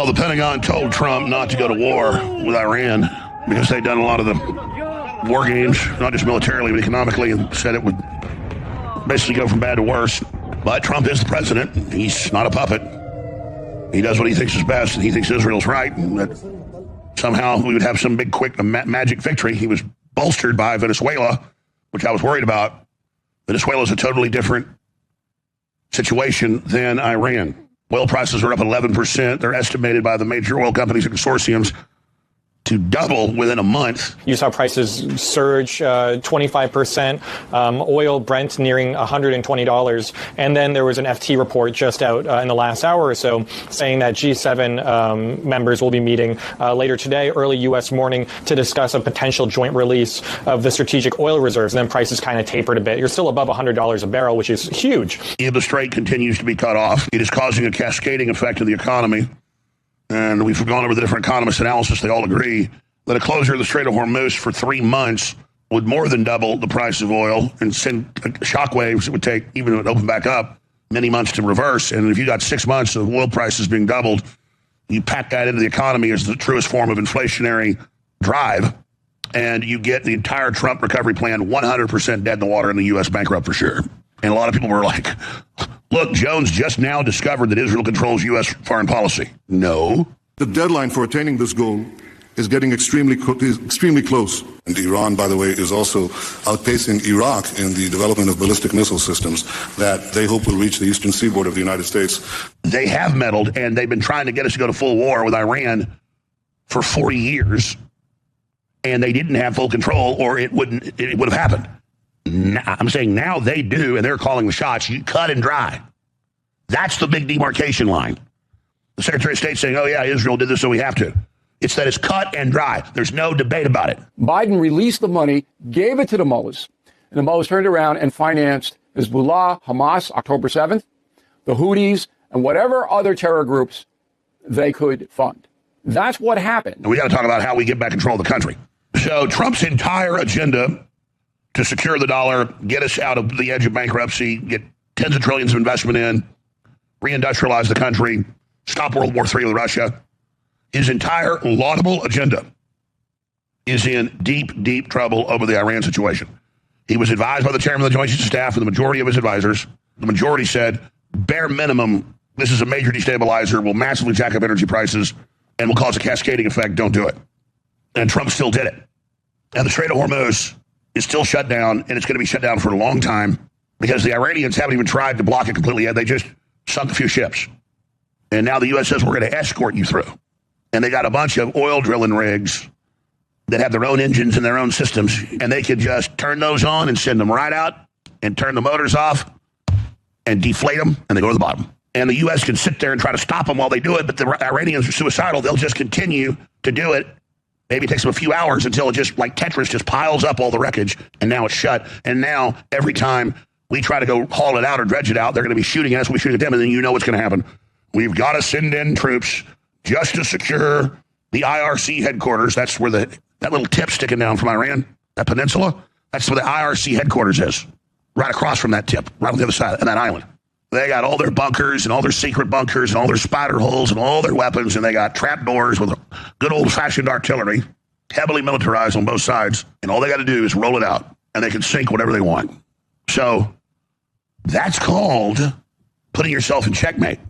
Well, the Pentagon told Trump not to go to war with Iran because they'd done a lot of the war games, not just militarily, but economically, and said it would basically go from bad to worse. But Trump is the president. He's not a puppet. He does what he thinks is best, and he thinks Israel's right, and that somehow we would have some big, quick, magic victory. He was bolstered by Venezuela, which I was worried about. Venezuela is a totally different situation than Iran. Oil prices are up 11%. They're estimated by the major oil companies and consortiums to double within a month. You saw prices surge 25%, oil Brent nearing $120. And then there was an FT report just out in the last hour or so saying that G7 members will be meeting later today, early U.S. morning, to discuss a potential joint release of the strategic oil reserves. And then prices kind of tapered a bit. You're still above $100 a barrel, which is huge. If the strait continues to be cut off, it is causing a cascading effect to the economy. And we've gone over the different economists' analysis. They all agree that a closure of the Strait of Hormuz for 3 months would more than double the price of oil and send shockwaves. It would take, even if it opened back up, many months to reverse. And if you got 6 months of oil prices being doubled, you pack that into the economy as the truest form of inflationary drive, and you get the entire Trump recovery plan 100% dead in the water and the U.S. bankrupt for sure. And a lot of people were like, look, Jones just now discovered that Israel controls U.S. foreign policy. No. The deadline for attaining this goal is getting extremely close. And Iran, by the way, is also outpacing Iraq in the development of ballistic missile systems that they hope will reach the eastern seaboard of the United States. They have meddled, and they've been trying to get us to go to full war with Iran for 40 years, and they didn't have full control, or it would have happened. I'm saying now they do, and they're calling the shots. You cut and dry. That's the big demarcation line. The Secretary of State saying, oh, yeah, Israel did this, so we have to. It's that it's cut and dry. There's no debate about it. Biden released the money, gave it to the mullahs, and the mullahs turned around and financed Hezbollah, Hamas, October 7th, the Houthis, and whatever other terror groups they could fund. That's what happened. And we got to talk about how we get back control of the country. So Trump's entire agenda to secure the dollar, get us out of the edge of bankruptcy, get tens of trillions of investment in, reindustrialize the country, stop World War III with Russia. His entire laudable agenda is in deep, deep trouble over the Iran situation. He was advised by the chairman of the Joint Chiefs of Staff and the majority of his advisors. The majority said, bare minimum, this is a major destabilizer, will massively jack up energy prices, and will cause a cascading effect. Don't do it. And Trump still did it. And the Strait of Hormuz is still shut down, and it's going to be shut down for a long time because the Iranians haven't even tried to block it completely yet. They just sunk a few ships. And now the U.S. says we're going to escort you through. And they got a bunch of oil drilling rigs that have their own engines and their own systems, and they could just turn those on and send them right out and turn the motors off and deflate them, and they go to the bottom. And the U.S. can sit there and try to stop them while they do it, but the Iranians are suicidal. They'll just continue to do it. Maybe it takes them a few hours until it just, like Tetris, just piles up all the wreckage, and now it's shut. And now, every time we try to go haul it out or dredge it out, they're going to be shooting at us, we shoot at them, and then you know what's going to happen. We've got to send in troops just to secure the IRC headquarters. That's where that little tip sticking down from Iran, that peninsula, that's where the IRC headquarters is, right across from that tip, right on the other side of that island. They got all their bunkers and all their secret bunkers and all their spider holes and all their weapons, and they got trap doors with good old-fashioned artillery, heavily militarized on both sides, and all they got to do is roll it out, and they can sink whatever they want. So that's called putting yourself in checkmate.